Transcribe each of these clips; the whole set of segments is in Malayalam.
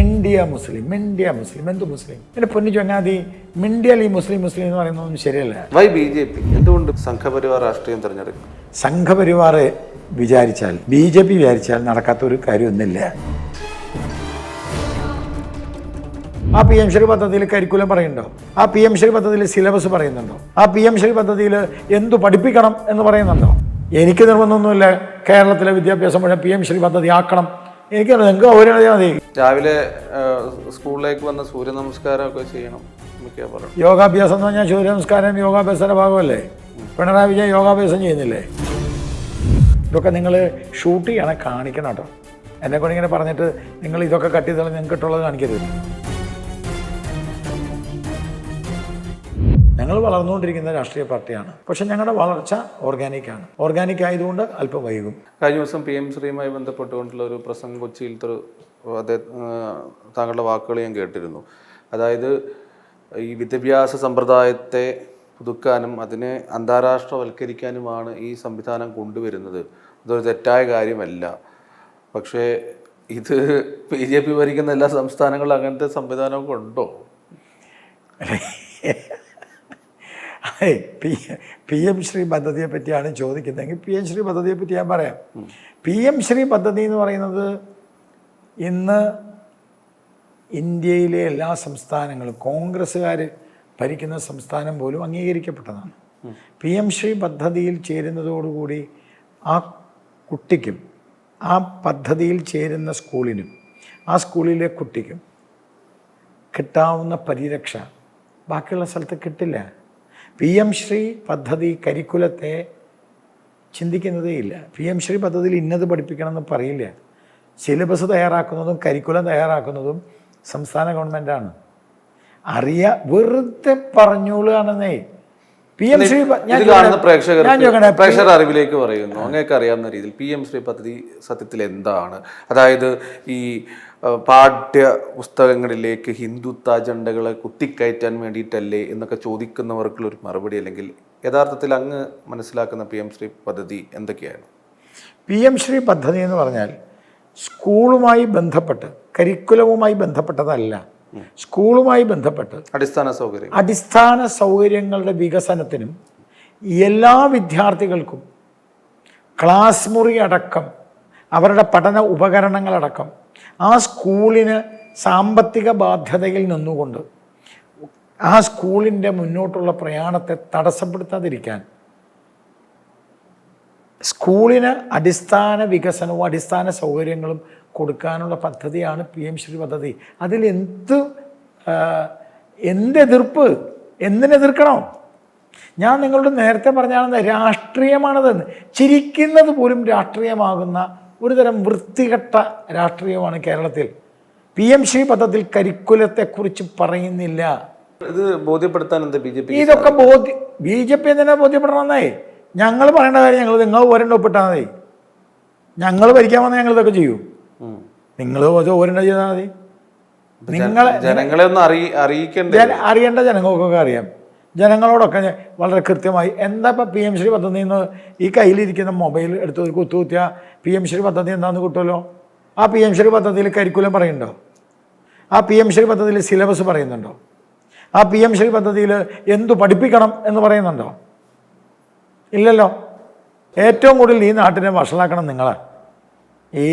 മിണ്ടിയ മുസ്ലിം എന്ത് മുസ്ലിം? എൻ്റെ പൊന്നു ചങ്ങാതി, മിണ്ടിയാൽ ഈ മുസ്ലിം എന്ന് പറയുന്നതൊന്നും ശരിയല്ല. വൈ BJP എന്തുകൊണ്ട് സംഘപരിവാർ രാഷ്ട്രീയം തിരഞ്ഞെടുക്കും? സംഘപരിവാർ വിചാരിച്ചാൽ, BJP വിചാരിച്ചാൽ നടക്കാത്ത ഒരു കാര്യമൊന്നുമില്ല. ആ PM ശ്രീ പദ്ധതിയിൽ കരിക്കുലം പറയുന്നുണ്ടോ? ആ PM ശ്രീ പദ്ധതിയിൽ സിലബസ് പറയുന്നുണ്ടോ? ആ PM ശ്രീ പദ്ധതിയിൽ എന്തു പഠിപ്പിക്കണം എന്ന് പറയുന്നുണ്ടോ? എനിക്ക് നിർബന്ധമൊന്നുമില്ല കേരളത്തിലെ വിദ്യാഭ്യാസം മുഴുവൻ PM ശ്രീ പദ്ധതി ആക്കണം. എനിക്ക് നിങ്ങൾക്ക് അവരെഴുതിയാൽ മതി. രാവിലെ സ്കൂളിലേക്ക് വന്ന സൂര്യ നമസ്കാരം ഒക്കെ ചെയ്യണം. യോഗാഭ്യാസം എന്ന് പറഞ്ഞാൽ സൂര്യ നമസ്കാരം യോഗാഭ്യാസത്തിന്റെ ഭാഗമല്ലേ? പിണറായി വിജയൻ യോഗാഭ്യാസം ചെയ്യുന്നില്ലേ? ഇതൊക്കെ നിങ്ങൾ ഷൂട്ട് ചെയ്യണം, കാണിക്കണം കേട്ടോ. എന്നെ കൊണ്ട് ഇങ്ങനെ പറഞ്ഞിട്ട് നിങ്ങൾ ഇതൊക്കെ കട്ട് ചെയ്താൽ നിങ്ങൾക്ക് ഇട്ടുള്ളത് കാണിക്കരുത്. ഞങ്ങൾ വളർന്നുകൊണ്ടിരിക്കുന്ന രാഷ്ട്രീയ പാർട്ടിയാണ്, പക്ഷെ ഞങ്ങളുടെ വളർച്ച ഓർഗാനിക്കാണ്. ഓർഗാനിക് ആയതുകൊണ്ട് അല്പം വൈകും. കഴിഞ്ഞ ദിവസം PM ശ്രീയുമായി ബന്ധപ്പെട്ടുകൊണ്ടുള്ള ഒരു പ്രസംഗം കൊച്ചിയിലത്തെ താങ്കളുടെ വാക്കുകൾ ഞാൻ കേട്ടിരുന്നു. അതായത് ഈ വിദ്യാഭ്യാസ സമ്പ്രദായത്തെ പുതുക്കാനും അതിനെ അന്താരാഷ്ട്രവൽക്കരിക്കാനുമാണ് ഈ സംവിധാനം കൊണ്ടുവരുന്നത്. ഇതൊരു തെറ്റായ കാര്യമല്ല. പക്ഷേ ഇത് BJP ഭരിക്കുന്ന എല്ലാ സംസ്ഥാനങ്ങളിലും അങ്ങനത്തെ സംവിധാനമൊക്കെ ഉണ്ടോ? PM ശ്രീ പദ്ധതിയെ പറ്റിയാണ് ചോദിക്കുന്നതെങ്കിൽ PM ശ്രീ പദ്ധതിയെ പറ്റി ഞാൻ പറയാം. PM ശ്രീ പദ്ധതി എന്ന് പറയുന്നത് ഇന്ന് ഇന്ത്യയിലെ എല്ലാ സംസ്ഥാനങ്ങളും, കോൺഗ്രസ്സുകാർ ഭരിക്കുന്ന സംസ്ഥാനം പോലും അംഗീകരിക്കപ്പെട്ടതാണ്. PM ശ്രീ പദ്ധതിയിൽ ചേരുന്നതോടുകൂടി ആ കുട്ടിക്കും, ആ പദ്ധതിയിൽ ചേരുന്ന സ്കൂളിനും, ആ സ്കൂളിലെ കുട്ടിക്കും കിട്ടാവുന്ന പരിരക്ഷ ബാക്കിയുള്ള സ്ഥലത്ത് കിട്ടില്ല. PM ശ്രീ പദ്ധതി കരിക്കുലത്തെ ചിന്തിക്കുന്നതേയില്ല. PM ശ്രീ പദ്ധതിയിൽ ഇന്നത് പഠിപ്പിക്കണമെന്ന് പറയില്ല. സിലബസ് തയ്യാറാക്കുന്നതും കരിക്കുലം തയ്യാറാക്കുന്നതും സംസ്ഥാന ഗവൺമെൻറ്റാണ്. വെറുതെ പറഞ്ഞോളുകയാണെന്നേ. PM ശ്രീ പ്രേക്ഷകർ അറിവിലേക്ക് പറയുന്നു, അങ്ങനെയൊക്കെ അറിയാവുന്ന രീതിയിൽ PM ശ്രീ പദ്ധതി സത്യത്തിൽ എന്താണ്? അതായത് ഈ പാഠ്യ പുസ്തകങ്ങളിലേക്ക് ഹിന്ദുത്വ അജണ്ടകളെ കുത്തിക്കയറ്റാൻ വേണ്ടിയിട്ടല്ലേ എന്നൊക്കെ ചോദിക്കുന്നവർക്കുള്ളൊരു മറുപടി, അല്ലെങ്കിൽ യഥാർത്ഥത്തിൽ അങ്ങ് മനസ്സിലാക്കുന്ന PM ശ്രീ പദ്ധതി എന്തൊക്കെയാണ്? PM ശ്രീ പദ്ധതി എന്ന് പറഞ്ഞാൽ സ്കൂളുമായി ബന്ധപ്പെട്ട്, കരിക്കുലവുമായി ബന്ധപ്പെട്ടതല്ല, സ്കൂളുമായി ബന്ധപ്പെട്ട് അടിസ്ഥാന സൗകര്യങ്ങളുടെ വികസനത്തിനും എല്ലാ വിദ്യാർത്ഥികൾക്കും ക്ലാസ് മുറി അടക്കം അവരുടെ പഠന ഉപകരണങ്ങളടക്കം ആ സ്കൂളിന് സാമ്പത്തിക ബാധ്യതയിൽ നിന്നുകൊണ്ട് ആ സ്കൂളിൻ്റെ മുന്നോട്ടുള്ള പ്രയാണത്തെ തടസ്സപ്പെടുത്താതിരിക്കാൻ സ്കൂളിന് അടിസ്ഥാന വികസനവും അടിസ്ഥാന സൗകര്യങ്ങളും കൊടുക്കാനുള്ള പദ്ധതിയാണ് PM ശ്രീ പദ്ധതി. അതിൽ എന്തെതിർപ്പ്? എന്തിനെതിർക്കണോ? ഞാൻ നിങ്ങളോട് നേരത്തെ പറഞ്ഞാണെന്ന്, രാഷ്ട്രീയമാണതെന്ന്. ചിരിക്കുന്നത് പോലും രാഷ്ട്രീയമാകുന്ന ഒരുതരം വൃത്തികെട്ട രാഷ്ട്രീയമാണ് കേരളത്തിൽ. PM ശ്രീ പദ്ധതിയിൽ കരിക്കുലത്തെക്കുറിച്ച് പറയുന്നില്ല. ഇത് ബോധ്യപ്പെടുത്താൻ എന്താ BJP? ഇതൊക്കെ BJP എന്തിനാ ബോധ്യപ്പെടണമെന്നേ? ഞങ്ങൾ പറയേണ്ട കാര്യം നിങ്ങൾ ഒരെണ്ണം ഒപ്പിട്ടാൽ മതി. ഞങ്ങൾ ഭരിക്കാൻ വന്നാൽ ഞങ്ങൾ ഇതൊക്കെ ചെയ്യൂ. നിങ്ങൾ ഒരെണ്ണം ചെയ്താൽ മതി. ജനങ്ങളെ ഒന്ന് അറിയേണ്ട ജനങ്ങൾക്കൊക്കെ അറിയാം. ജനങ്ങളോടൊക്കെ വളരെ കൃത്യമായി എന്താ ഇപ്പം PM ശ്രീ പദ്ധതി എന്ന് ഈ കയ്യിലിരിക്കുന്ന മൊബൈൽ എടുത്ത് ഒരു കുത്തുകുത്തിയാൽ PM ശ്രീ പദ്ധതി എന്താണെന്ന് കിട്ടുമല്ലോ. ആ PM ശ്രീ പദ്ധതിയിൽ കരിക്കുലം പറയുന്നുണ്ടോ? ആ PM ശ്രീ പദ്ധതിയിൽ സിലബസ് പറയുന്നുണ്ടോ? ആ PM ശ്രീ പദ്ധതിയിൽ എന്തു പഠിപ്പിക്കണം എന്ന് പറയുന്നുണ്ടോ? ഇല്ലല്ലോ. ഏറ്റവും കൂടുതൽ ഈ നാട്ടിനെ വഷളാക്കണം നിങ്ങളാണ്, ഈ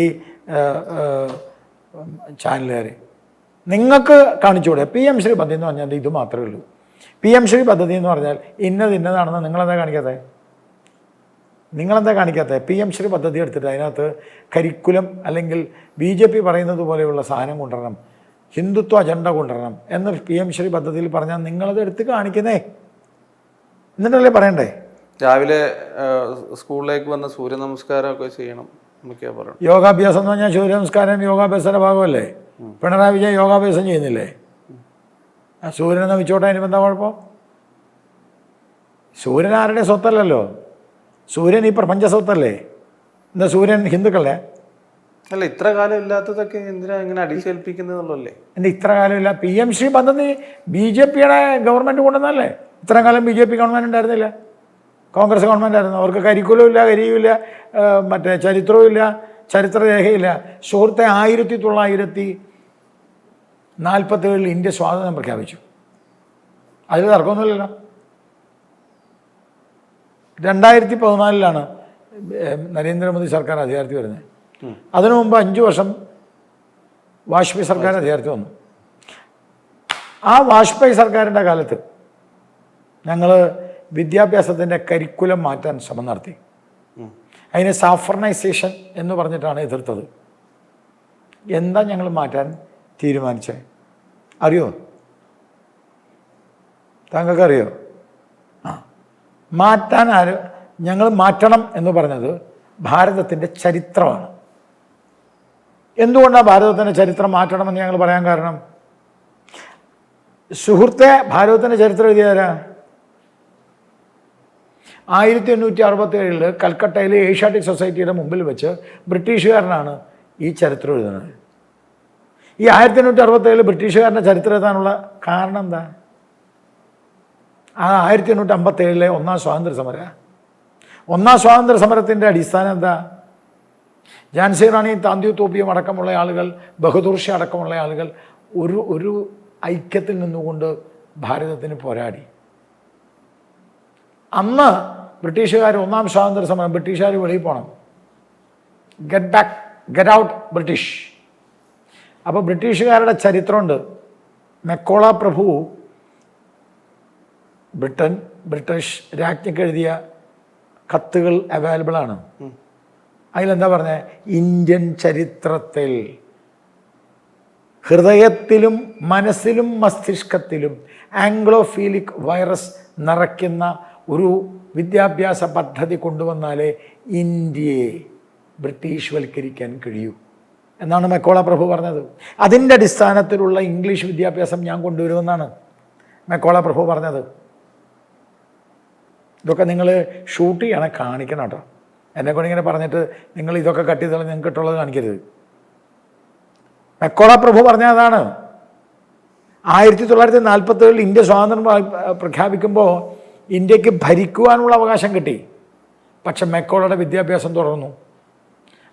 ചാനലുകാർ. നിങ്ങൾക്ക് കാണിച്ചുകൂടെ? PM ശ്രീ പദ്ധതി എന്ന് പറഞ്ഞാൽ ഇത് മാത്രമേ ഉള്ളൂ. PM ശ്രീ പദ്ധതി എന്ന് പറഞ്ഞാൽ ഇന്നതാണെന്ന് നിങ്ങളെന്താ കാണിക്കാത്തത്? PM ശ്രീ പദ്ധതി എടുത്തിട്ട് അതിനകത്ത് കരിക്കുലം അല്ലെങ്കിൽ BJP പറയുന്നത് പോലെയുള്ള സാധനം കൊണ്ടുവരണം, ഹിന്ദുത്വ അജണ്ട കൊണ്ടുവരണം എന്ന് PM ശ്രീ പദ്ധതിയിൽ പറഞ്ഞാൽ നിങ്ങളത് എടുത്ത് കാണിക്കുന്നേ, എന്നിട്ടല്ലേ പറയണ്ടേ? രാവിലെ സ്കൂളിലേക്ക് വന്ന സൂര്യ നമസ്കാരം ഒക്കെ ചെയ്യണം എന്നൊക്കെയാ പറയുന്നത്. യോഗാഭ്യാസം എന്ന് പറഞ്ഞാൽ സൂര്യ നമസ്കാരം യോഗാഭ്യാസത്തിന്റെ ഭാഗമല്ലേ? പിണറായി വിജയൻ യോഗാഭ്യാസം ചെയ്യുന്നില്ലേ? ആ സൂര്യനെ നമിച്ചോട്ടെ, അതിന് എന്താ കുഴപ്പം? സൂര്യൻ ആരുടെ സ്വത്തല്ലല്ലോ. സൂര്യൻ ഈ പ്രപഞ്ച സ്വത്തല്ലേ? എന്താ സൂര്യൻ ഹിന്ദുക്കളെ? അല്ല, ഇത്ര കാലം ഇല്ലാത്തതൊക്കെ എന്തിനാ ഇങ്ങനെ അടിച്ചേൽപ്പിക്കുന്നതല്ലേ? എൻ്റെ ഇത്ര കാലമില്ല. PM ശ്രീ പദ്ധതി BJPയുടെ ഗവൺമെൻറ് കൊണ്ടുവന്നല്ലേ? ഇത്ര കാലം BJP ഗവൺമെൻറ് ഉണ്ടായിരുന്നില്ല, കോൺഗ്രസ് ഗവൺമെൻറ് ആയിരുന്നു. അവർക്ക് കരിക്കുലവും ഇല്ല, കരിയുമില്ല, മറ്റേ ചരിത്രവും ഇല്ല, ചരിത്രരേഖയില്ല. സുഹൃത്തെ, 47 ഇന്ത്യ സ്വാതന്ത്ര്യം പ്രഖ്യാപിച്ചു. അതിൽ തർക്കമൊന്നുമില്ലല്ലോ. 2014 നരേന്ദ്രമോദി സർക്കാർ അധികാരത്തിൽ വരുന്നത്. അതിനു മുമ്പ് 5 വർഷം വാജ്പേയി സർക്കാർ അധികാരത്തിൽ വന്നു. ആ വാജ്പേയി സർക്കാരിൻ്റെ കാലത്ത് ഞങ്ങൾ വിദ്യാഭ്യാസത്തിൻ്റെ കരിക്കുലം മാറ്റാൻ ശ്രമം നടത്തി. അതിന് സാഫർണൈസേഷൻ എന്ന് പറഞ്ഞിട്ടാണ് എതിർത്തത്. എന്താ ഞങ്ങൾ മാറ്റാൻ തീരുമാനിച്ചത് അറിയോ? താങ്കൾക്കറിയോ? ഞങ്ങൾ മാറ്റണം എന്ന് പറഞ്ഞത് ഭാരതത്തിൻ്റെ ചരിത്രമാണ്. എന്തുകൊണ്ടാണ് ഭാരതത്തിൻ്റെ ചരിത്രം മാറ്റണമെന്ന് ഞങ്ങൾ പറയാൻ കാരണം, സുഹൃത്തെ, ഭാരതത്തിൻ്റെ ചരിത്രം എഴുതിയാരാ? 1867 കൽക്കട്ടയിലെ ഏഷ്യാറ്റിക് സൊസൈറ്റിയുടെ മുമ്പിൽ വെച്ച് ബ്രിട്ടീഷുകാരനാണ് ഈ ചരിത്രം എഴുതുന്നത്. ഈ 1867 ബ്രിട്ടീഷുകാരൻ്റെ ചരിത്രം എഴുതാനുള്ള കാരണം എന്താ? ആ 1857 ഒന്നാം സ്വാതന്ത്ര്യ സമരം. ഒന്നാം സ്വാതന്ത്ര്യ സമരത്തിൻ്റെ അടിസ്ഥാനം എന്താ? ഝാൻസി റാണി, താന്തിയോ തോപ്പിയും അടക്കമുള്ള ആളുകൾ, ബഹദൂർ ഷാ അടക്കമുള്ള ആളുകൾ ഒരു ഐക്യത്തിൽ നിന്നുകൊണ്ട് ഭാരതത്തിന് പോരാടി. അന്ന് ബ്രിട്ടീഷുകാർ ഒന്നാം സ്വാതന്ത്ര്യ സമരം, ബ്രിട്ടീഷുകാർ വെളിയിൽ പോകണം, ഗെറ്റ് ഔട്ട് ബ്രിട്ടീഷ്. അപ്പോൾ ബ്രിട്ടീഷുകാരുടെ ചരിത്രമുണ്ട്. മെക്കോള പ്രഭു ബ്രിട്ടീഷ് രാജ്ഞിക്ക് എഴുതിയ കത്തുകൾ അവൈലബിളാണ്. അതിലെന്താ പറഞ്ഞത്? ഇന്ത്യൻ ചരിത്രത്തിൽ ഹൃദയത്തിലും മനസ്സിലും മസ്തിഷ്കത്തിലും ആംഗ്ലോഫീലിക് വൈറസ് നിറയ്ക്കുന്ന ഒരു വിദ്യാഭ്യാസ പദ്ധതി കൊണ്ടുവന്നാലേ ഇന്ത്യയെ ബ്രിട്ടീഷ് വൽക്കരിക്കാൻ കഴിയൂ എന്നാണ് മെക്കോള പ്രഭു പറഞ്ഞത്. അതിൻ്റെ അടിസ്ഥാനത്തിലുള്ള ഇംഗ്ലീഷ് വിദ്യാഭ്യാസം ഞാൻ കൊണ്ടുവരുമെന്നാണ് മെക്കോള പ്രഭു പറഞ്ഞത്. ഇതൊക്കെ നിങ്ങൾ ഷൂട്ട് ചെയ്യണേ, കാണിക്കണം കേട്ടോ. എന്നെക്കൊണ്ട് ഇങ്ങനെ പറഞ്ഞിട്ട് നിങ്ങൾ ഇതൊക്കെ കട്ട് ചെയ്താൽ നിങ്ങൾക്ക് ഇട്ടുള്ളത് കാണിക്കരുത്. മെക്കോള പ്രഭു പറഞ്ഞ അതാണ്. 1947 ഇന്ത്യ സ്വാതന്ത്ര്യം പ്രഖ്യാപിക്കുമ്പോൾ ഇന്ത്യക്ക് ഭരിക്കുവാനുള്ള അവകാശം കിട്ടി. പക്ഷെ മെക്കോളയുടെ വിദ്യാഭ്യാസം തുടർന്നു.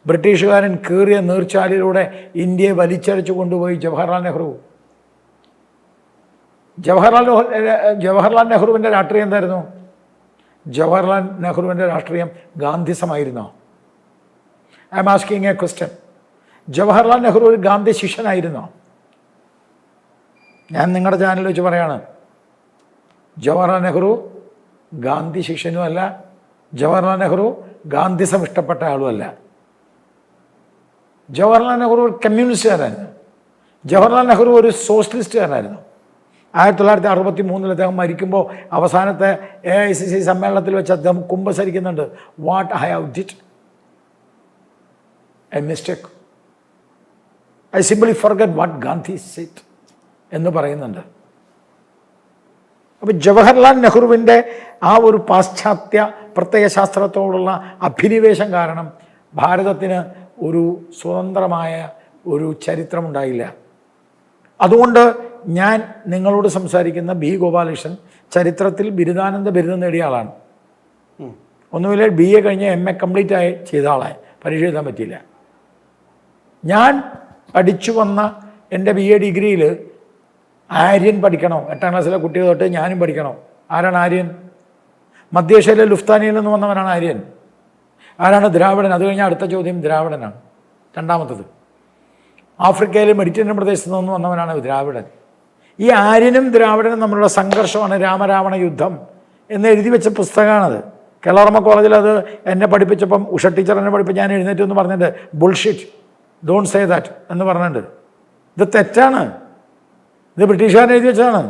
ബ്രിട്ടീഷുകാരൻ കീറിയ നീർച്ചാലിലൂടെ ഇന്ത്യയെ വലിച്ചടിച്ചു കൊണ്ടുപോയി ജവഹർലാൽ നെഹ്റു. ജവഹർലാൽ നെഹ്റുവിൻ്റെ രാഷ്ട്രീയം എന്തായിരുന്നു? ജവഹർലാൽ നെഹ്റുവിൻ്റെ രാഷ്ട്രീയം ഗാന്ധിസമായിരുന്നോ? I am asking a question. Jawaharlal Nehru ഒരു ഗാന്ധി ശിഷ്യനായിരുന്നോ? ഞാൻ നിങ്ങളുടെ ചാനൽ വെച്ച് പറയാണ്, ജവഹർലാൽ നെഹ്റു ഗാന്ധി ശിഷ്യനുമല്ല, ജവഹർലാൽ നെഹ്റു ഗാന്ധിസം ഇഷ്ടപ്പെട്ട ആളുമല്ല. ജവഹർലാൽ നെഹ്റു ഒരു കമ്മ്യൂണിസ്റ്റുകാരായിരുന്നു. ജവഹർലാൽ നെഹ്റു ഒരു സോഷ്യലിസ്റ്റുകാരനായിരുന്നു. 1963 അദ്ദേഹം മരിക്കുമ്പോൾ അവസാനത്തെ AICC സമ്മേളനത്തിൽ വെച്ച് അദ്ദേഹം കുമ്പസരിക്കുന്നുണ്ട്. What I have did a mistake, I simply forget what Gandhi said എന്ന് പറയുന്നുണ്ട്. അപ്പോൾ ജവഹർലാൽ നെഹ്റുവിൻ്റെ ആ ഒരു പാശ്ചാത്യ പ്രത്യയശാസ്ത്രത്തോടുള്ള അഭിനിവേശം കാരണം ഭാരതത്തിന് ഒരു സ്വതന്ത്രമായ ഒരു ചരിത്രമുണ്ടായില്ല. അതുകൊണ്ട് ഞാൻ നിങ്ങളോട് സംസാരിക്കുന്ന B. ഗോപാലകൃഷ്ണൻ ചരിത്രത്തിൽ ബിരുദാനന്ദ ബിരുദം നേടിയ ആളാണ്. ഒന്നുമില്ല, BA കഴിഞ്ഞ് MA കംപ്ലീറ്റ് ആയി ചെയ്ത ആളാണ്. പരീക്ഷ എഴുതാൻ പറ്റിയില്ല. ഞാൻ പഠിച്ചു വന്ന എൻ്റെ BA ഡിഗ്രിയിൽ ആര്യൻ പഠിക്കണോ? 8ാം ക്ലാസ്സിലെ കുട്ടികൾ തൊട്ട് ഞാനും പഠിക്കണോ? ആരാണ് ആര്യൻ? മധ്യേഷ്യയിലെ ലുഫ്താനിയിൽ നിന്ന് വന്നവനാണ് ആര്യൻ. ആരാണ് ദ്രാവിഡൻ? അത് കഴിഞ്ഞാൽ അടുത്ത ചോദ്യം ദ്രാവിഡനാണ്. രണ്ടാമത്തത് ആഫ്രിക്കയിലെ മെഡിറ്ററേനിയൻ പ്രദേശത്ത് നിന്ന് വന്നവനാണ് ദ്രാവിഡൻ. ഈ ആര്യനും ദ്രാവിഡനും തമ്മിലുള്ള സംഘർഷമാണ് രാമരാവണ യുദ്ധം എന്ന് എഴുതി വെച്ച പുസ്തകമാണത്. കേരളവർമ്മ കോളേജിൽ അത് എന്നെ പഠിപ്പിച്ചപ്പം ഉഷ ടീച്ചർ എന്നെ പഠിപ്പിച്ച് ഞാൻ എഴുന്നേറ്റ് എന്ന് പറഞ്ഞിട്ട് ബുൾഷിറ്റ്, ഡോണ്ട് സേ ദാറ്റ് എന്ന് പറഞ്ഞിട്ടുണ്ട്. ഇത് തെറ്റാണ്. ഇത് ബ്രിട്ടീഷുകാരൻ എഴുതി വെച്ചതാണ്,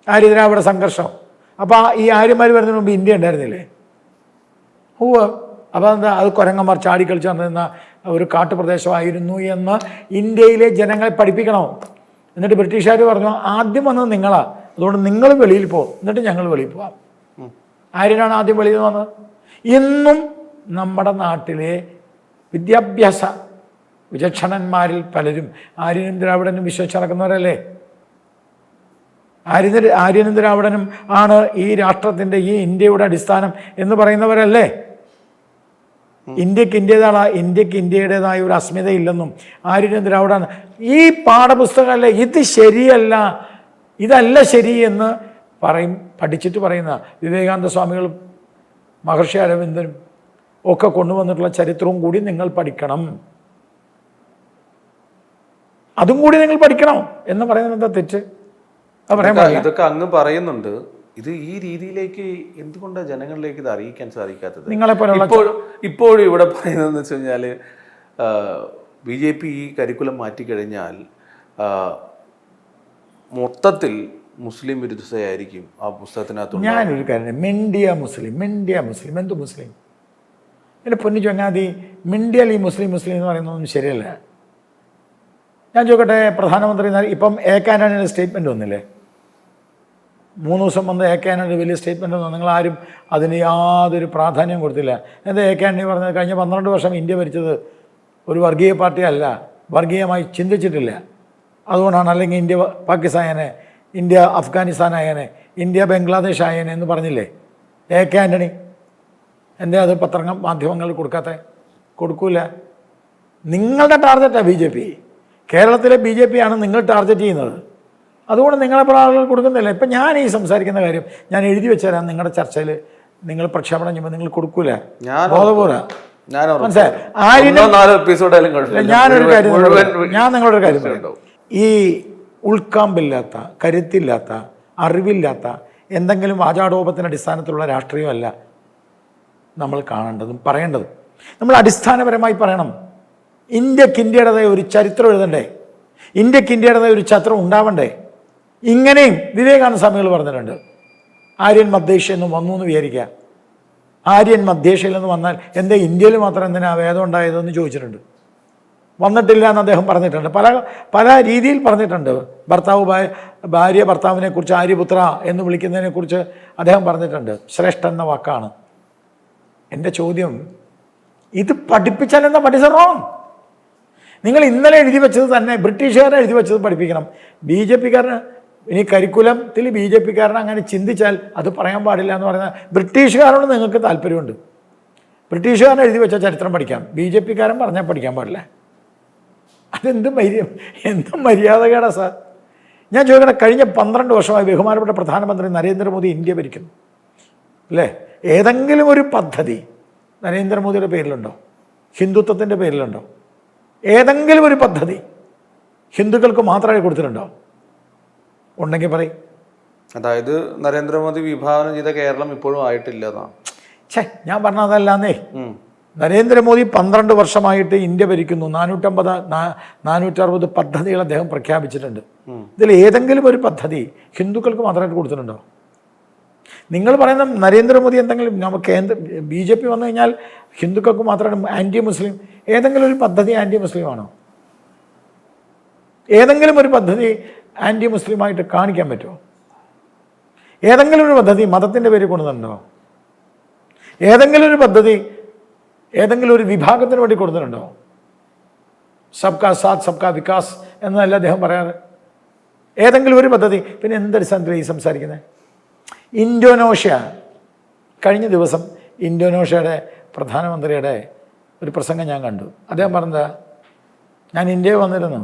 ആര്യ ദ്രാവിഡ സംഘർഷം. അപ്പോൾ ഈ ആര്യന്മാർ വരുന്നതിന് മുമ്പ് ഇന്ത്യ ഉണ്ടായിരുന്നില്ലേ? അപ്പോൾ എന്താ, അത് കുരങ്ങന്മാർ ചാടിക്കളിച്ച് നടന്നിരുന്ന ഒരു കാട്ടുപ്രദേശമായിരുന്നു എന്ന് ഇന്ത്യയിലെ ജനങ്ങളെ പഠിപ്പിക്കണോ? എന്നിട്ട് ബ്രിട്ടീഷുകാർ പറഞ്ഞു ആദ്യം വന്നത് നിങ്ങളാ, അതുകൊണ്ട് നിങ്ങൾ വെളിയിൽ പോകും, എന്നിട്ട് ഞങ്ങൾ വെളിയിൽ പോവാം. ആര്യനാണ് ആദ്യം വെളിയിൽ വന്നത്. ഇന്നും നമ്മുടെ നാട്ടിലെ വിദ്യാഭ്യാസ വിചക്ഷണന്മാരിൽ പലരും ആര്യനും ദ്രാവിഡനും വിശ്വസിച്ച് നടക്കുന്നവരല്ലേ? ആര്യനും ദ്രാവിഡനും ആണ് ഈ രാഷ്ട്രത്തിൻ്റെ, ഈ ഇന്ത്യയുടെ അടിസ്ഥാനം എന്ന് പറയുന്നവരല്ലേ? ഇന്ത്യക്ക് ഇന്ത്യയുടേതായ ഒരു അസ്മിതയില്ലെന്നും ആര്യനെതിരാവിടാണ് ഈ പാഠപുസ്തകമല്ലേ ഇത് ശരിയല്ല, ഇതല്ല ശരി എന്ന് പഠിച്ചിട്ട് പറയുന്ന വിവേകാനന്ദ സ്വാമികളും മഹർഷി അരവിന്ദനും ഒക്കെ കൊണ്ടുവന്നിട്ടുള്ള ചരിത്രവും കൂടി നിങ്ങൾ പഠിക്കണം, അതും കൂടി നിങ്ങൾ പഠിക്കണം എന്ന് പറയുന്നത് എന്താ തെറ്റ്? ഇതൊക്കെ അങ്ങ് പറയുന്നുണ്ട്. ഇത് ഈ രീതിയിലേക്ക് എന്തുകൊണ്ടാണ് ജനങ്ങളിലേക്ക് ഇത് അറിയിക്കാൻ സാധിക്കാത്തത്? ഇപ്പോഴും ഇവിടെ പറയുന്നതെന്ന് വെച്ച് കഴിഞ്ഞാൽ BJP ഈ കരിക്കുലം മാറ്റിക്കഴിഞ്ഞാൽ മൊത്തത്തിൽ മുസ്ലിം വിരുദ്ധതയായിരിക്കും ആ പുസ്തകത്തിനകത്ത്. ഞാനൊരു കാര്യം, മിണ്ടിയ മുസ്ലിം എന്ത് മുസ്ലിം? എൻ്റെ പൊന്നു ചൊങ്ങാതി, മിണ്ടിയാൽ ഈ മുസ്ലിം എന്ന് പറയുന്നതൊന്നും ശരിയല്ല. ഞാൻ ചോദിക്കട്ടെ, പ്രധാനമന്ത്രി ഇപ്പം AK ആൻ്റണിയുടെ സ്റ്റേറ്റ്മെൻറ്റ് വന്നില്ലേ? 3 ദിവസം വന്ന് AK ആൻ്റണി വലിയ സ്റ്റേറ്റ്മെൻറ്റ് വന്നു, നിങ്ങളാരും അതിന് യാതൊരു പ്രാധാന്യം കൊടുത്തില്ല. എന്താ AK ആൻ്റണി പറഞ്ഞത്? കഴിഞ്ഞ 12 വർഷം ഇന്ത്യ ഭരിച്ചത് ഒരു വർഗീയ പാർട്ടിയല്ല, വർഗീയമായി ചിന്തിച്ചിട്ടില്ല, അതുകൊണ്ടാണ്. അല്ലെങ്കിൽ ഇന്ത്യ പാകിസ്ഥാനെ, ഇന്ത്യ അഫ്ഗാനിസ്ഥാൻ ആയേനെ, ഇന്ത്യ ബംഗ്ലാദേശ് ആയേനെ എന്ന് പറഞ്ഞില്ലേ AK ആൻ്റണി? എന്താ അത് മാധ്യമങ്ങളിൽ കൊടുക്കൂല. നിങ്ങളുടെ ടാർഗറ്റാണ് BJP. കേരളത്തിലെ BJP ആണ് നിങ്ങൾ ടാർഗറ്റ് ചെയ്യുന്നത്, അതുകൊണ്ട് നിങ്ങളെപ്പോഴും ആളുകൾ കൊടുക്കുന്നില്ല. ഇപ്പം ഞാൻ ഈ സംസാരിക്കുന്ന കാര്യം ഞാൻ എഴുതി വെച്ചുതരാം, നിങ്ങളുടെ ചർച്ചയിൽ നിങ്ങൾ പ്രക്ഷേപണം ചെയ്യുമ്പോൾ നിങ്ങൾ കൊടുക്കൂല, ബോധപൂർവ്വം. ഞാൻ നിങ്ങളൊരു കാര്യം പറയട്ടോ, ഈ ഉൾക്കാമ്പില്ലാത്ത, കരുത്തില്ലാത്ത, അറിവില്ലാത്ത എന്തെങ്കിലും വാചാടോപത്തിൻ്റെ അടിസ്ഥാനത്തിലുള്ള രാഷ്ട്രീയമല്ല നമ്മൾ കാണേണ്ടതും പറയേണ്ടതും. നമ്മൾ അടിസ്ഥാനപരമായി പറയണം, ഇന്ത്യയുടേതായ ഒരു ചരിത്രം എഴുതണ്ടേ, ഇന്ത്യയുടേതായ ഒരു ചരിത്രം ഉണ്ടാവണ്ടേ? ഇങ്ങനെയും വിവേകാനന്ദ സ്വാമികൾ പറഞ്ഞിട്ടുണ്ട്, ആര്യൻ മധ്യേഷ്യയിൽ നിന്ന് വന്നു എന്ന് വിചാരിക്കുക. ആര്യൻ മധ്യേഷ്യയിൽ നിന്ന് വന്നാൽ എന്താ ഇന്ത്യയിൽ മാത്രം എന്തിനാ വേദം ഉണ്ടായതെന്ന് ചോദിച്ചിട്ടുണ്ട്. വന്നിട്ടില്ല എന്ന് അദ്ദേഹം പറഞ്ഞിട്ടുണ്ട്, പല രീതിയിൽ പറഞ്ഞിട്ടുണ്ട്. ഭാര്യ ഭർത്താവിനെ കുറിച്ച് ആര്യപുത്ര എന്ന് വിളിക്കുന്നതിനെക്കുറിച്ച് അദ്ദേഹം പറഞ്ഞിട്ടുണ്ട്. ശ്രേഷ്ഠൻ എന്ന വാക്കാണ്. എൻ്റെ ചോദ്യം, ഇത് പഠിപ്പിച്ചാൽ എന്താ പഠിച്ചോ? നിങ്ങൾ ഇന്നലെ എഴുതി വെച്ചത് തന്നെ ബ്രിട്ടീഷുകാരെ എഴുതി വെച്ചത് പഠിപ്പിക്കണം. BJPക്കാരന് ഇനി കരിക്കുലത്തിൽ BJPക്കാരന് അങ്ങനെ ചിന്തിച്ചാൽ അത് പറയാൻ പാടില്ല എന്ന് പറയുന്നത് ബ്രിട്ടീഷുകാരോട് നിങ്ങൾക്ക് താല്പര്യമുണ്ട്. ബ്രിട്ടീഷുകാരൻ എഴുതി വെച്ച ചരിത്രം പഠിക്കാം, BJPക്കാരൻ പറഞ്ഞാൽ പഠിക്കാൻ പാടില്ല. എന്ത് മര്യാദകേടാ സാർ? ഞാൻ ചോദിക്കട്ടെ, കഴിഞ്ഞ 12 വർഷമായി ബഹുമാനപ്പെട്ട പ്രധാനമന്ത്രി നരേന്ദ്രമോദി ഇന്ത്യ ഭരിക്കുന്നു അല്ലേ? ഏതെങ്കിലും ഒരു പദ്ധതി നരേന്ദ്രമോദിയുടെ പേരിലുണ്ടോ? ഹിന്ദുത്വത്തിൻ്റെ പേരിലുണ്ടോ? ഏതെങ്കിലും ഒരു പദ്ധതി ഹിന്ദുക്കൾക്ക് മാത്രമായി കൊടുത്തിട്ടുണ്ടോ? ഉണ്ടെങ്കിൽ പറയും. അതായത് നരേന്ദ്രമോദി വിഭാവനം ചെയ്ത കേരളം ഇപ്പോഴും ആയിട്ടില്ല എന്നാണ്. ഞാൻ പറഞ്ഞതല്ലാന്നേ. നരേന്ദ്രമോദി 12 വർഷമായിട്ട് ഇന്ത്യ ഭരിക്കുന്നു. 460 പദ്ധതികൾ അദ്ദേഹം പ്രഖ്യാപിച്ചിട്ടുണ്ട്. ഇതിൽ ഏതെങ്കിലും ഒരു പദ്ധതി ഹിന്ദുക്കൾക്ക് മാത്രമായിട്ട് കൊടുത്തിട്ടുണ്ടോ? നിങ്ങൾ പറയുന്ന നരേന്ദ്രമോദി എന്തെങ്കിലും BJP വന്നു കഴിഞ്ഞാൽ ഹിന്ദുക്കൾക്ക് മാത്രമാണ് ആൻറ്റി മുസ്ലിം, ഏതെങ്കിലും ഒരു പദ്ധതി ആൻറ്റി മുസ്ലിമാണോ? ഏതെങ്കിലും ഒരു പദ്ധതി ആൻറ്റി മുസ്ലിമായിട്ട് കാണിക്കാൻ പറ്റുമോ? ഏതെങ്കിലും ഒരു പദ്ധതി മതത്തിൻ്റെ പേരിൽ കൊണ്ടുവന്നിട്ടുണ്ടോ? ഏതെങ്കിലും ഒരു പദ്ധതി ഏതെങ്കിലും ഒരു വിഭാഗത്തിന് വേണ്ടി കൊടുത്തിട്ടുണ്ടോ? സബ്കാ സാത്ത് സബ്കാ വികാസ് എന്നല്ല അദ്ദേഹം പറയാറ്. ഏതെങ്കിലും ഒരു പദ്ധതി. പിന്നെ എന്തടിസ്ഥാനത്തിലാണ് ഈ സംസാരിക്കുന്നത്? ഇന്തോനേഷ്യ, കഴിഞ്ഞ ദിവസം ഇന്തോനേഷ്യയുടെ പ്രധാനമന്ത്രിയുടെ ഒരു പ്രസംഗം ഞാൻ കണ്ടു. അദ്ദേഹം പറഞ്ഞത്, ഞാൻ ഇന്ത്യയിൽ വന്നിരുന്നു,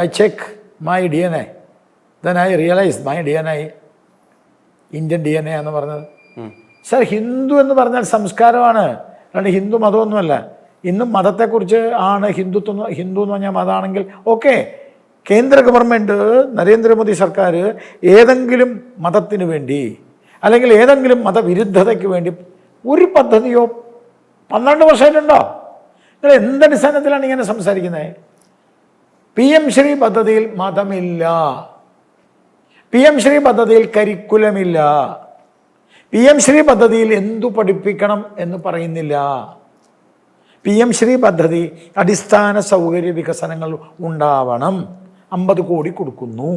I check my DNA, then I realize my DNA Indian DNA എന്ന് പറഞ്ഞത്. സാർ, ഹിന്ദു എന്ന് പറഞ്ഞാൽ സംസ്കാരമാണ്, അല്ലാണ്ട് ഹിന്ദു മതമൊന്നുമല്ല. ഇന്നും മതത്തെക്കുറിച്ച് ആണ് ഹിന്ദു എന്ന് പറഞ്ഞാൽ മതമാണെങ്കിൽ ഓക്കെ. കേന്ദ്ര ഗവൺമെൻറ്, നരേന്ദ്രമോദി സർക്കാർ ഏതെങ്കിലും മതത്തിന് വേണ്ടി അല്ലെങ്കിൽ ഏതെങ്കിലും മതവിരുദ്ധതയ്ക്ക് വേണ്ടി ഒരു പദ്ധതിയോ 12 വർഷമായിട്ടുണ്ടോ? നിങ്ങൾ എന്തടിസ്ഥാനത്തിലാണ് ഇങ്ങനെ സംസാരിക്കുന്നത്? PM ശ്രീ പദ്ധതിയിൽ മതമില്ല, PM ശ്രീ പദ്ധതിയിൽ കരിക്കുലമില്ല, PM ശ്രീ പദ്ധതിയിൽ എന്തു പഠിപ്പിക്കണം എന്ന് പറയുന്നില്ല. PM ശ്രീ പദ്ധതി അടിസ്ഥാന സൗകര്യ വികസനങ്ങൾ ഉണ്ടാവണം, 50 കോടി കൊടുക്കുന്നു.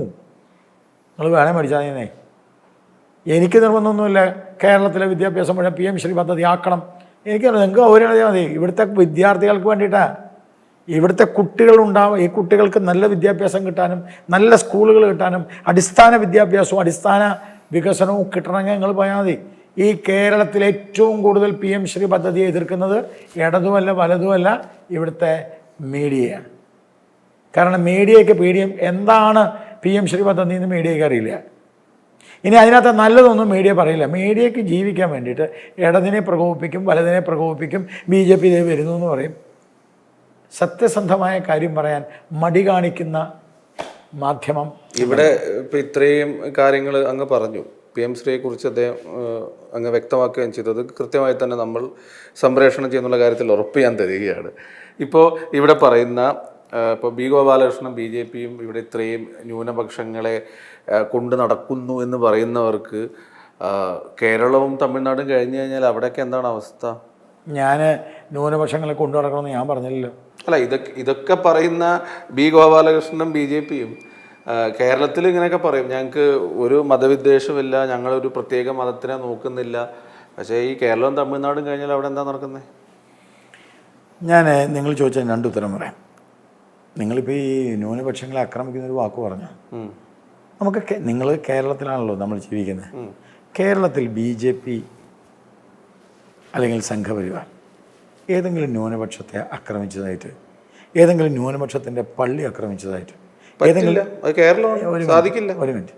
നിങ്ങൾ വേണേ പഠിച്ചാൽ. എനിക്ക് നിർബന്ധമൊന്നുമില്ല കേരളത്തിലെ വിദ്യാഭ്യാസം മുഴുവൻ PM ശ്രീ പദ്ധതി ആക്കണം. നിങ്ങൾക്ക് അവരെഴുതിയാൽ മതി. ഇവിടുത്തെ വിദ്യാർത്ഥികൾക്ക് വേണ്ടിയിട്ടാണ്, ഇവിടുത്തെ കുട്ടികളുണ്ടാവും. ഈ കുട്ടികൾക്ക് നല്ല വിദ്യാഭ്യാസം കിട്ടാനും നല്ല സ്കൂളുകൾ കിട്ടാനും അടിസ്ഥാന വിദ്യാഭ്യാസവും അടിസ്ഥാന വികസനവും കിട്ടണമെങ്കിൽ നിങ്ങൾ പോയാൽ മതി. ഈ കേരളത്തിൽ ഏറ്റവും കൂടുതൽ PM ശ്രീ പദ്ധതിയെ എതിർക്കുന്നത് ഇടതുമല്ല വലതുമല്ല ഇവിടുത്തെ മീഡിയയാണ്. കാരണം മീഡിയയ്ക്ക് എന്താണ് PM ശ്രീ പദ്ധതി എന്ന് മീഡിയയ്ക്ക് അറിയില്ല. ഇനി അതിനകത്ത് നല്ലതൊന്നും മീഡിയ പറയില്ല. മീഡിയയ്ക്ക് ജീവിക്കാൻ വേണ്ടിയിട്ട് ഇടതിനെ പ്രകോപിപ്പിക്കും, വലതിനെ പ്രകോപിപ്പിക്കും, BJP ഇതേ വരുന്നു എന്ന് പറയും. സത്യസന്ധമായ കാര്യം പറയാൻ മടി കാണിക്കുന്ന മാധ്യമം. ഇവിടെ ഇപ്പം ഇത്രയും കാര്യങ്ങൾ അങ്ങ് പറഞ്ഞു, PM ശ്രീയെ കുറിച്ച് അദ്ദേഹം അങ്ങ് വ്യക്തമാക്കുകയും ചെയ്തത് കൃത്യമായി തന്നെ നമ്മൾ സംപ്രേഷണം ചെയ്യുന്നുള്ള കാര്യത്തിൽ ഉറപ്പ് ഞാൻ തരികയാണ്. ഇപ്പോൾ ഇവിടെ പറയുന്ന ഇപ്പോൾ B. ഗോപാലകൃഷ്ണനും BJPയും ഇവിടെ ഇത്രയും ന്യൂനപക്ഷങ്ങളെ കൊണ്ട് നടക്കുന്നു എന്ന് പറയുന്നവർക്ക് കേരളവും തമിഴ്നാടും കഴിഞ്ഞു കഴിഞ്ഞാൽ അവിടെയൊക്കെ എന്താണ് അവസ്ഥ? ഞാൻ ന്യൂനപക്ഷങ്ങളെ കൊണ്ടു നടക്കണമെന്ന് ഞാൻ പറഞ്ഞില്ലല്ലോ. അല്ല, ഇതൊക്കെ പറയുന്ന B. ഗോപാലകൃഷ്ണനും BJPയും കേരളത്തിൽ ഇങ്ങനെയൊക്കെ പറയും, ഞങ്ങൾക്ക് ഒരു മതവിദ്വേഷമില്ല, ഞങ്ങളൊരു പ്രത്യേക മതത്തിനെ നോക്കുന്നില്ല. പക്ഷേ ഈ കേരളവും തമിഴ്നാടും കഴിഞ്ഞാൽ അവിടെ എന്താ നടക്കുന്നത്? ഞാൻ നിങ്ങൾ ചോദിച്ചാൽ രണ്ട് ഉത്തരം പറയാം. നിങ്ങളിപ്പോൾ ഈ ന്യൂനപക്ഷങ്ങളെ ആക്രമിക്കുന്നൊരു വാക്ക് പറഞ്ഞു. നമുക്ക് നിങ്ങൾ കേരളത്തിലാണല്ലോ നമ്മൾ ജീവിക്കുന്നത്. കേരളത്തിൽ BJP അല്ലെങ്കിൽ സംഘപരിവാർ ഏതെങ്കിലും ന്യൂനപക്ഷത്തെ ആക്രമിച്ചതായിട്ട്, ഏതെങ്കിലും ന്യൂനപക്ഷത്തിൻ്റെ പള്ളി ആക്രമിച്ചതായിട്ട് ഏതെങ്കിലും ഒരു മിനിറ്റ്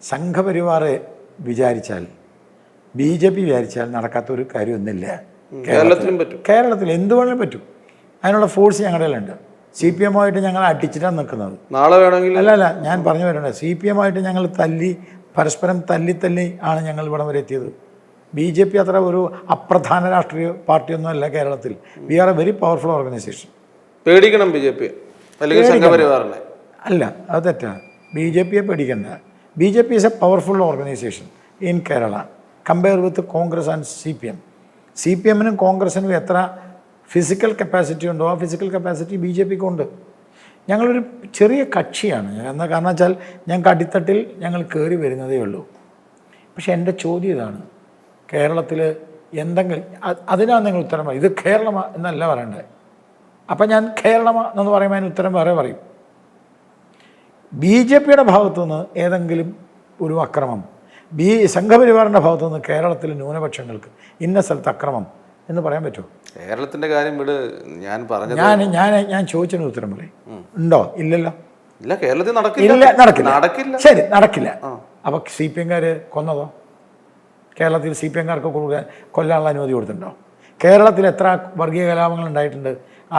സംഘപരിവാർ വിചാരിച്ചാൽ BJP വിചാരിച്ചാൽ നടക്കാത്ത ഒരു കാര്യമൊന്നുമില്ല. കേരളത്തിൽ എന്ത് വേണമെങ്കിലും പറ്റും. അതിനുള്ള ഫോഴ്സ് ഞങ്ങളുടെ ഉണ്ട്. CPM ആയിട്ട് ഞങ്ങൾ അടിച്ചിട്ടാണ് നിൽക്കുന്നത്. നാളെ വേണമെങ്കിൽ അല്ല ഞാൻ പറഞ്ഞു വരുന്നത്, CPM ആയിട്ട് ഞങ്ങൾ പരസ്പരം തല്ലി ആണ് ഞങ്ങൾ ഇവിടം വരെ എത്തിയത്. BJP അത്ര ഒരു അപ്രധാന രാഷ്ട്രീയ പാർട്ടിയൊന്നും അല്ല കേരളത്തിൽ. We are a very powerful organisation. പേടിക്കണം BJP അല്ലെങ്കിൽ സംഘപരിവാറിനെ? അല്ല, അത് തെറ്റാണ്. BJPയെ പേടിക്കണ്ട. BJP is A powerful organisation in Kerala compare with Congress and CPM. CPMനും കോൺഗ്രസിനും എത്ര ഫിസിക്കൽ കപ്പാസിറ്റി ഉണ്ടോ ആ ഫിസിക്കൽ കപ്പാസിറ്റി BJPക്ക് ഉണ്ട്. ഞങ്ങളൊരു ചെറിയ കക്ഷിയാണ്. കാരണം വെച്ചാൽ ഞങ്ങൾക്ക് അടിത്തട്ടിൽ ഞങ്ങൾ കയറി വരുന്നതേ ഉള്ളൂ. പക്ഷെ എൻ്റെ ചോദ്യം ഇതാണ്, കേരളത്തിൽ എന്തെങ്കിലും അതിനാണ് നിങ്ങൾ ഉത്തരം പറയും. ഇത് കേരളമാ എന്നല്ല പറയണ്ടേ. അപ്പം ഞാൻ കേരളമാ എന്ന് പറയുമ്പോൾ അതിന് ഉത്തരം വേറെ പറയും. BJPയുടെ ഭാഗത്തുനിന്ന് ഏതെങ്കിലും ഒരു അക്രമം, സംഘപരിവാറിൻ്റെ ഭാഗത്തുനിന്ന് കേരളത്തിൽ ന്യൂനപക്ഷങ്ങൾക്ക് ഇന്ന സ്ഥലത്ത് അക്രമം എന്ന് പറയാൻ പറ്റുമോ? കേരളത്തിൻ്റെ കാര്യം വിട്. ഞാൻ പറഞ്ഞത് ഞാൻ ചോദിച്ചതിന് ഉത്തരം പറയും. ഉണ്ടോ? ഇല്ലല്ലോ. ഇല്ല, കേരളത്തിൽ നടക്കില്ല. ശരി, നടക്കില്ല. അപ്പോൾ CPMകാർ കൊന്നതോ? കേരളത്തിൽ CPMകാർക്ക് കൊല്ലാനുള്ള അനുമതി കൊടുത്തിട്ടുണ്ടോ? കേരളത്തിൽ എത്ര വർഗീയ കലാപങ്ങൾ ഉണ്ടായിട്ടുണ്ട്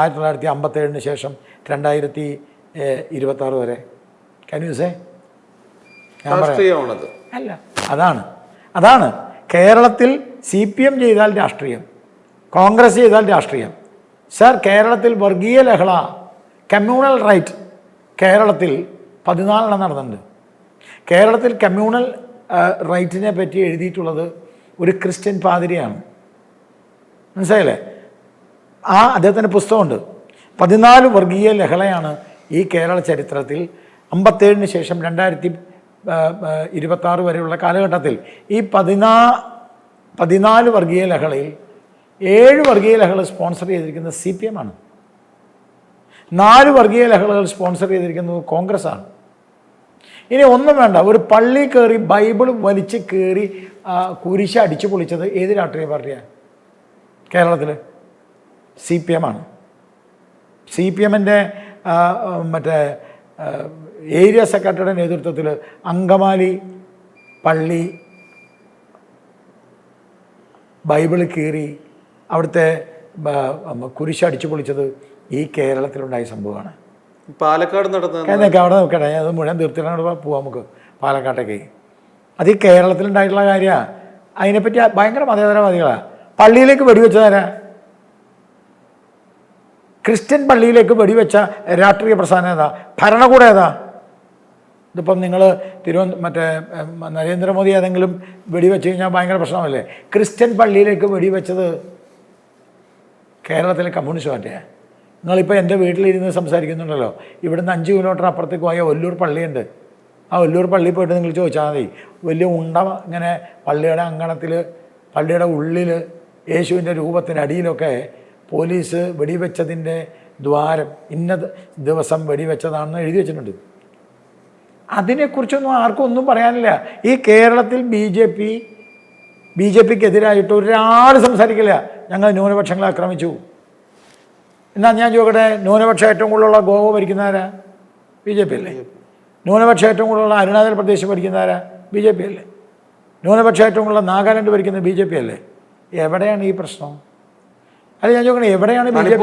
1957 ശേഷം 2026 വരെ? കന്യൂസേ അല്ല, അതാണ് കേരളത്തിൽ CPM ചെയ്താൽ രാഷ്ട്രീയം, കോൺഗ്രസ് ചെയ്താൽ രാഷ്ട്രീയം. സർ, കേരളത്തിൽ വർഗീയ ലഹള, കമ്മ്യൂണൽ റൈറ്റ് കേരളത്തിൽ 14 നടന്നിട്ടുണ്ട്. കേരളത്തിൽ കമ്മ്യൂണൽ റൈറ്റിനെ പറ്റി എഴുതിയിട്ടുള്ളത് ഒരു ക്രിസ്ത്യൻ പാതിരിയാണ്. മനസ്സിലായില്ലേ? അദ്ദേഹത്തിൻ്റെ പുസ്തകമുണ്ട്. 14 വർഗീയ ലഹളയാണ് ഈ കേരള ചരിത്രത്തിൽ 57 ശേഷം 2026 വരെയുള്ള കാലഘട്ടത്തിൽ ഈ 14 വർഗീയ ലഹളയിൽ 7 വർഗീയ ലഹള സ്പോൺസർ ചെയ്തിരിക്കുന്നത് CPM ആണ്. 4 വർഗീയ ലഹളകൾ സ്പോൺസർ ചെയ്തിരിക്കുന്നത് കോൺഗ്രസ്സാണ്. ഇനി ഒന്നും വേണ്ട, ഒരു പള്ളി കയറി ബൈബിൾ വലിച്ച് കയറി കുരിശ് അടിച്ചു പൊളിച്ചത് ഏത് രാഷ്ട്രീയ പാർട്ടിയാണ്? കേരളത്തിൽ CPM ആണ്. CPMൻ്റെ മറ്റേ ഏരിയ സെക്രട്ടറിയുടെ നേതൃത്വത്തിൽ അങ്കമാലി പള്ളി ബൈബിൾ കീറി അവിടുത്തെ കുരിശ് അടിച്ചു പൊളിച്ചത് ഈ കേരളത്തിലുണ്ടായ സംഭവമാണ്. പാലക്കാട് നടന്ന അവിടെ നോക്കട്ടെ, അത് മുഴുവൻ തീർത്തിട്ടാണ് പോവാം നമുക്ക് പാലക്കാട്ടേക്ക്. അത് ഈ കേരളത്തിലുണ്ടായിട്ടുള്ള കാര്യമാണ്. അതിനെപ്പറ്റി ഭയങ്കര മതേതരവാദികളാണ്. പള്ളിയിലേക്ക് വെടിവെച്ചതാരാ? ക്രിസ്ത്യൻ പള്ളിയിലേക്ക് വെടിവെച്ച രാഷ്ട്രീയ പ്രസ്ഥാനം ഏതാ? ഭരണകൂടം ഏതാ? ഇതിപ്പം നിങ്ങൾ മറ്റേ നരേന്ദ്രമോദി ഏതെങ്കിലും വെടിവെച്ച് കഴിഞ്ഞാൽ ഭയങ്കര പ്രശ്നമല്ലേ? ക്രിസ്ത്യൻ പള്ളിയിലേക്ക് വെടിവെച്ചത് കേരളത്തിലെ കമ്മ്യൂണിസ്റ്റ് പാർട്ടിയാണ്. നിങ്ങളിപ്പോൾ എൻ്റെ വീട്ടിലിരുന്ന് സംസാരിക്കുന്നുണ്ടല്ലോ, ഇവിടുന്ന് 5 കിലോമീറ്റർ അപ്പുറത്തേക്ക് പോയ ഒല്ലൂർ പള്ളിയുണ്ട്. ആ ഒല്ലൂർ പള്ളിയിൽ പോയിട്ട് നിങ്ങൾ ചോദിച്ചാൽ മതി. വലിയ ഉണ്ട ഇങ്ങനെ പള്ളിയുടെ അങ്കണത്തിൽ, പള്ളിയുടെ ഉള്ളിൽ യേശുവിൻ്റെ രൂപത്തിനടിയിലൊക്കെ പോലീസ് വെടിവെച്ചതിൻ്റെ ദ്വാരം ഇന്ന ദിവസം വെടിവെച്ചതാണെന്ന് എഴുതി വെച്ചിട്ടുണ്ട്. അതിനെക്കുറിച്ചൊന്നും ആർക്കും ഒന്നും പറയാനില്ല. ഈ കേരളത്തിൽ BJP ബി ജെ പിക്ക് എതിരായിട്ട് ഒരാൾ സംസാരിക്കില്ല ഞങ്ങൾ ന്യൂനപക്ഷങ്ങളെ ആക്രമിച്ചു. എന്നാൽ ഞാൻ ചോദിക്കട്ടെ, ന്യൂനപക്ഷം ഏറ്റവും കൂടുതലുള്ള ഗോവ ഭരിക്കുന്നവരാ? ബി ജെ പി അല്ലേ? ന്യൂനപക്ഷം ഏറ്റവും കൂടുതലുള്ള അരുണാചൽ പ്രദേശ് ഭരിക്കുന്നവരാ? ബി ജെ പി അല്ലേ? ന്യൂനപക്ഷം ഏറ്റവും കൂടുതലുള്ള നാഗാലാൻഡ് ഭരിക്കുന്നത് ബി ജെ പി അല്ലേ? എവിടെയാണ് ഈ പ്രശ്നം? അല്ല ഞാൻ ചോദിക്കണേ, എവിടെയാണ് ബി ജെ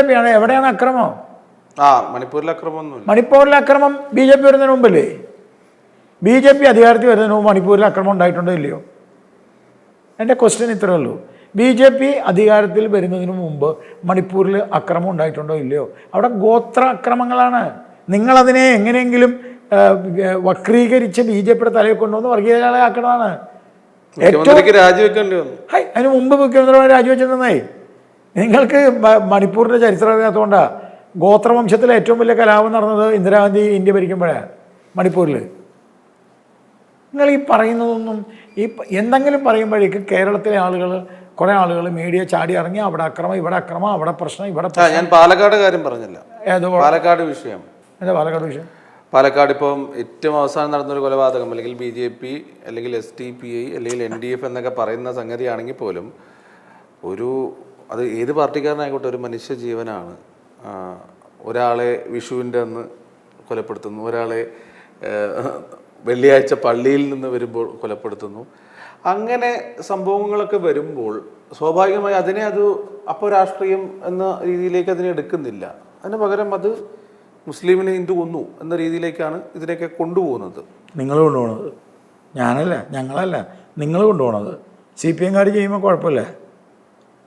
പി ആണ്? എവിടെയാണ് അക്രമം? മണിപ്പൂരിലെ അക്രമം ബി ജെ പി വരുന്നതിന് മുമ്പല്ലേ? ബി ജെ പി അധികാരത്തിൽ വരുന്നതിന് മുമ്പ് മണിപ്പൂരിൽ അക്രമം ഉണ്ടായിട്ടുണ്ടോ ഇല്ലയോ? എൻ്റെ ക്വസ്റ്റ്യൻ ഇത്രയേ ഉള്ളൂ. ബി ജെ പി അധികാരത്തിൽ വരുന്നതിന് മുമ്പ് മണിപ്പൂരിൽ അക്രമം ഉണ്ടായിട്ടുണ്ടോ ഇല്ലയോ? അവിടെ ഗോത്ര അക്രമങ്ങളാണ്. നിങ്ങളതിനെ എങ്ങനെയെങ്കിലും വക്രീകരിച്ച് ബി ജെ പിയുടെ തലയിൽ കൊണ്ടുവന്ന് വർഗീയതകളെ ആക്കണതാണ്. അതിന് മുമ്പ് മുഖ്യമന്ത്രിമാർ രാജിവെച്ചിരുന്നേ. നിങ്ങൾക്ക് മണിപ്പൂരിൻ്റെ ചരിത്രം അറിയാത്തതുകൊണ്ടാണ്. ഗോത്രവംശത്തിലെ ഏറ്റവും വലിയ കലാപം നടന്നത് ഇന്ദിരാഗാന്ധി ഇന്ത്യ ഭരിക്കുമ്പോഴാണ് മണിപ്പൂരിൽ. നിങ്ങൾ ഈ പറയുന്നതൊന്നും എന്തെങ്കിലും പറയുമ്പോഴേക്ക് കേരളത്തിലെ ആളുകൾ, കുറേ ആളുകൾ മീഡിയ ചാടി ഇറങ്ങി അവിടെ അക്രമം, ഇവിടെ അക്രമം, അവിടെ പ്രശ്നം, ഇവിടെ ഞാൻ പാലക്കാട് കാര്യം പറഞ്ഞില്ല. പാലക്കാട് വിഷയം എന്താ പാലക്കാട് വിഷയം? പാലക്കാട് ഇപ്പം ഏറ്റവും അവസാനം നടന്നൊരു കൊലപാതകം, അല്ലെങ്കിൽ ബി ജെ പി അല്ലെങ്കിൽ SDPI അല്ലെങ്കിൽ NDF എന്നൊക്കെ പറയുന്ന സംഗതിയാണെങ്കിൽ പോലും അത് ഏത് പാർട്ടിക്കാരനായിക്കോട്ടെ ഒരു മനുഷ്യ ജീവനാണ്. ഒരാളെ വിഷുവിൻ്റെ അന്ന് കൊലപ്പെടുത്തുന്നു, ഒരാളെ വെള്ളിയാഴ്ച പള്ളിയിൽ നിന്ന് വരുമ്പോൾ കൊലപ്പെടുത്തുന്നു. അങ്ങനെ സംഭവങ്ങളൊക്കെ വരുമ്പോൾ സ്വാഭാവികമായി അപ്പോൾ രാഷ്ട്രീയം എന്ന രീതിയിലേക്ക് അതിനെ എടുക്കുന്നില്ല. അതിന് പകരം അത് മുസ്ലിമിനെ ഹിന്ദു കൊന്നു എന്ന രീതിയിലേക്കാണ് ഇതിനെയൊക്കെ കൊണ്ടുപോകുന്നത്. നിങ്ങൾ കൊണ്ടുപോകുന്നത്, ഞാനല്ല, ഞങ്ങളല്ല, നിങ്ങൾ കൊണ്ടുപോകണത്. CPM ചെയ്യുമ്പോൾ കുഴപ്പമില്ല.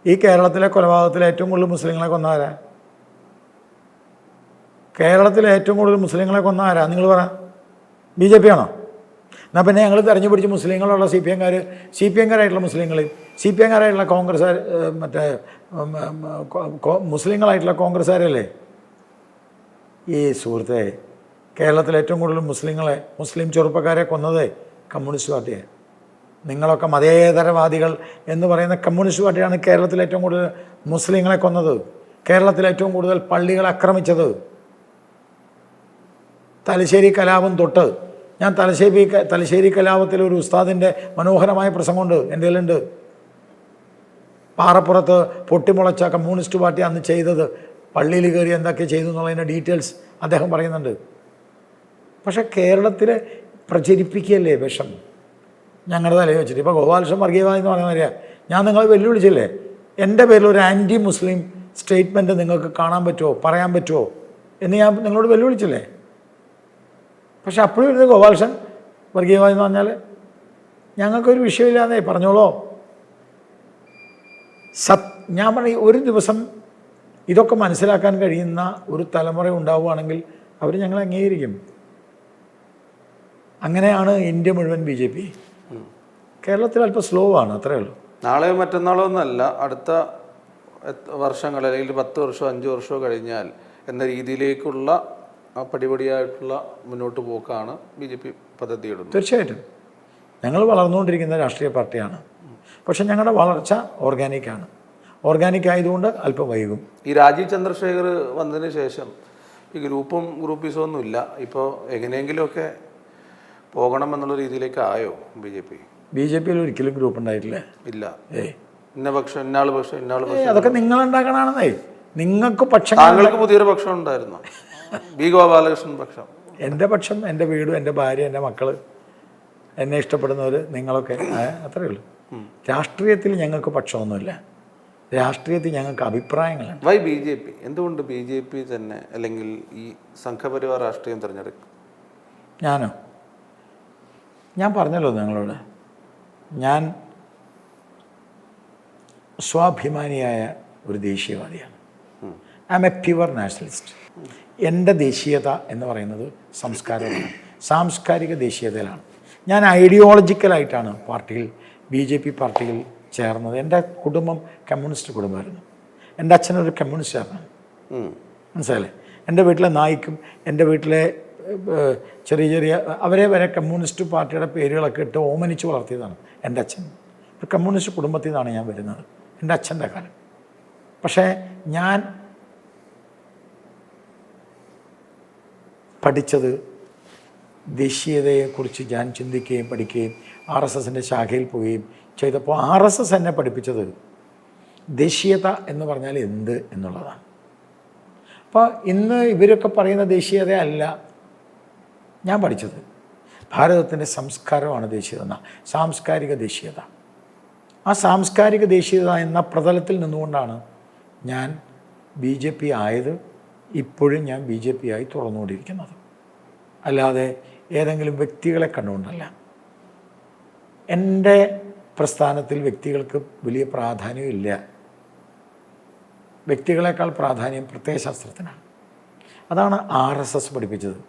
ഈ കേരളത്തിലെ കൊലപാതകത്തിൽ ഏറ്റവും കൂടുതൽ മുസ്ലിങ്ങളെ കൊന്നവരാ? കേരളത്തിലെ ഏറ്റവും കൂടുതൽ മുസ്ലിങ്ങളെ കൊന്നവരാ? നിങ്ങൾ പറ. BJP ആണോ? എന്നാൽ പിന്നെ ഞങ്ങൾ തെരഞ്ഞു പിടിച്ച് മുസ്ലിങ്ങളുള്ള CPM-കാരായിട്ടുള്ള മുസ്ലിങ്ങളെയും CPM-കാരായിട്ടുള്ള കോൺഗ്രസ്സുകാർ, മറ്റേ മുസ്ലിങ്ങളായിട്ടുള്ള കോൺഗ്രസ്സുകാരല്ലേ? ഈ സുഹൃത്തെ, കേരളത്തിൽ ഏറ്റവും കൂടുതൽ മുസ്ലിം ചെറുപ്പക്കാരെ കൊന്നത് കമ്മ്യൂണിസ്റ്റ് പാർട്ടിയെ. നിങ്ങളൊക്കെ മതേതരവാദികൾ എന്ന് പറയുന്ന കമ്മ്യൂണിസ്റ്റ് പാർട്ടിയാണ് കേരളത്തിൽ ഏറ്റവും കൂടുതൽ മുസ്ലിങ്ങളെ കൊന്നത്. കേരളത്തിൽ ഏറ്റവും കൂടുതൽ പള്ളികൾ ആക്രമിച്ചത്. തലശ്ശേരി കലാപം തൊട്ട് ഞാൻ തലശ്ശേരി കലാപത്തിലെ ഒരു ഉസ്താദിൻ്റെ മനോഹരമായ പ്രസംഗമുണ്ട്, എൻ്റെ കയ്യിലുണ്ട്. പാറപ്പുറത്ത് പൊട്ടിമുളച്ച കമ്മ്യൂണിസ്റ്റ് പാർട്ടി അന്ന് ചെയ്തത്, പള്ളിയിൽ കയറി എന്തൊക്കെ ചെയ്തു എന്നുള്ളതിൻ്റെ ഡീറ്റെയിൽസ് അദ്ദേഹം പറയുന്നുണ്ട്. പക്ഷേ കേരളത്തിൽ പ്രചരിപ്പിക്കുകയല്ലേ വിഷം ഞങ്ങളുടെ തലയിൽ വെച്ചിട്ട്. ഇപ്പോൾ ഗോപാലകൃഷ്ണൻ വർഗീയവാദി എന്ന് പറയുന്ന മാതിരിയാണ്. ഞാൻ നിങ്ങളെ വെല്ലുവിളിച്ചില്ലേ? എൻ്റെ പേരിൽ ഒരു ആൻറ്റി മുസ്ലിം സ്റ്റേറ്റ്മെൻറ്റ് നിങ്ങൾക്ക് കാണാൻ പറ്റുമോ, പറയാൻ പറ്റുമോ എന്ന് ഞാൻ നിങ്ങളോട് വെല്ലുവിളിച്ചില്ലേ? പക്ഷെ അപ്പോഴും ഇരുന്ന് ഗോപാലകൃഷ്ണൻ വർഗീയവാദി എന്ന് പറഞ്ഞാൽ ഞങ്ങൾക്കൊരു വിഷയമില്ലാന്നേ പറഞ്ഞോളൂ. ഞാൻ പറയും, ഒരു ദിവസം ഇതൊക്കെ മനസ്സിലാക്കാൻ കഴിയുന്ന ഒരു തലമുറ ഉണ്ടാവുകയാണെങ്കിൽ അവർ ഞങ്ങളെ അംഗീകരിക്കും. അങ്ങനെയാണ് ഇന്ത്യ മുഴുവൻ BJP. കേരളത്തിൽ അല്പം സ്ലോ ആണ്, അത്രയേ ഉള്ളൂ. നാളെയോ മറ്റന്നാളോ ഒന്നല്ല, അടുത്ത വർഷങ്ങൾ അല്ലെങ്കിൽ 10 വർഷമോ 5 വർഷമോ കഴിഞ്ഞാൽ എന്ന രീതിയിലേക്കുള്ള പടിപടിയായിട്ടുള്ള മുന്നോട്ട് പോക്കാണ് BJP പദ്ധതിയിടുന്നത്. തീർച്ചയായിട്ടും ഞങ്ങൾ വളർന്നുകൊണ്ടിരിക്കുന്ന രാഷ്ട്രീയ പാർട്ടിയാണ്. പക്ഷെ ഞങ്ങളുടെ വളർച്ച ഓർഗാനിക്കാണ്. ഓർഗാനിക് ആയതുകൊണ്ട് അല്പം വൈകും. ഈ രാജീവ് ചന്ദ്രശേഖർ വന്നതിന് ശേഷം ഈ ഗ്രൂപ്പീസോ ഒന്നുമില്ല. ഇപ്പോൾ എങ്ങനെയെങ്കിലുമൊക്കെ പോകണം എന്നുള്ള രീതിയിലേക്ക് ആയോ BJP-യിൽ ഒരിക്കലും ഗ്രൂപ്പ് ഉണ്ടായിട്ടില്ല. ഇല്ല. ഇന്ന പക്ഷം, ഇന്നാള് പക്ഷം, ഇന്നാള് പക്ഷം, അതൊക്കെ നിങ്ങൾ ഉണ്ടാക്കണാണെന്നേ. നിങ്ങൾക്ക് പക്ഷം, താങ്കൾക്ക് പുതിയൊരു പക്ഷം ഉണ്ടായിരുന്നു, ഗോപാലകൃഷ്ണൻ പക്ഷം. എൻ്റെ പക്ഷം, എൻ്റെ വീടും, എൻ്റെ ഭാര്യ, എൻ്റെ മക്കൾ, എന്നെ ഇഷ്ടപ്പെടുന്നവർ, നിങ്ങളൊക്കെ, അത്രയേ ഉള്ളൂ. രാഷ്ട്രീയത്തിൽ ഞങ്ങൾക്ക് പക്ഷമൊന്നുമില്ല. രാഷ്ട്രീയത്തിൽ ഞങ്ങൾക്ക് അഭിപ്രായങ്ങളാണ്. Why BJP? എന്തുകൊണ്ട് BJP തന്നെ അല്ലെങ്കിൽ ഈ സംഘപരിവാർ രാഷ്ട്രീയം തിരഞ്ഞെടുക്കും? ഞാൻ പറഞ്ഞല്ലോ നിങ്ങളോട്, ഞാൻ സ്വാഭിമാനിയായ ഒരു ദേശീയവാദിയാണ്. I am a pure nationalist. എൻ്റെ ദേശീയത എന്ന് പറയുന്നത് സംസ്കാരമാണ്, സാംസ്കാരിക ദേശീയതയിലാണ്. ഞാൻ ഐഡിയോളജിക്കലായിട്ടാണ് BJP പാർട്ടിയിൽ ചേർന്നത്. എൻ്റെ കുടുംബം കമ്മ്യൂണിസ്റ്റ് കുടുംബമായിരുന്നു. എൻ്റെ അച്ഛനൊരു കമ്മ്യൂണിസ്റ്റാണ്, മനസ്സിലായില്ലേ? എൻ്റെ വീട്ടിലെ നായിക്കും എൻ്റെ വീട്ടിലെ ചെറിയ അവരെ വരെ കമ്മ്യൂണിസ്റ്റ് പാർട്ടിയുടെ പേരുകളൊക്കെ ഇട്ട് ഓമനിച്ച് വളർത്തിയതാണ് എൻ്റെ അച്ഛൻ. ഒരു കമ്മ്യൂണിസ്റ്റ് കുടുംബത്തിൽ നിന്നാണ് ഞാൻ വരുന്നത്, എൻ്റെ അച്ഛൻ്റെ കാലം. പക്ഷേ ഞാൻ പഠിച്ചത് ദേശീയതയെക്കുറിച്ച് ഞാൻ ചിന്തിക്കുകയും പഠിക്കുകയും RSSൻ്റെ ശാഖയിൽ പോവുകയും ചെയ്തപ്പോൾ RSS എന്നെ പഠിപ്പിച്ചത് ദേശീയത എന്ന് പറഞ്ഞാൽ എന്ത് എന്നുള്ളതാണ്. അപ്പോൾ ഇന്ന് ഇവരൊക്കെ പറയുന്ന ദേശീയത അല്ല ഞാൻ പഠിച്ചത്. ഭാരതത്തിൻ്റെ സംസ്കാരമാണ് ദേശീയത എന്ന സാംസ്കാരിക ദേശീയത. ആ സാംസ്കാരിക ദേശീയത എന്ന പ്രതലത്തിൽ നിന്നുകൊണ്ടാണ് ഞാൻ BJP ആയത്. ഇപ്പോഴും ഞാൻ BJP ആയി തുറന്നുകൊണ്ടിരിക്കുന്നത്, അല്ലാതെ ഏതെങ്കിലും വ്യക്തികളെ കണ്ടുകൊണ്ടല്ല. എൻ്റെ പ്രസ്ഥാനത്തിൽ വ്യക്തികൾക്ക് വലിയ പ്രാധാന്യമില്ല. വ്യക്തികളെക്കാൾ പ്രാധാന്യം പ്രത്യയശാസ്ത്രത്തിനാണ്. അതാണ് RSS പഠിപ്പിച്ചത്.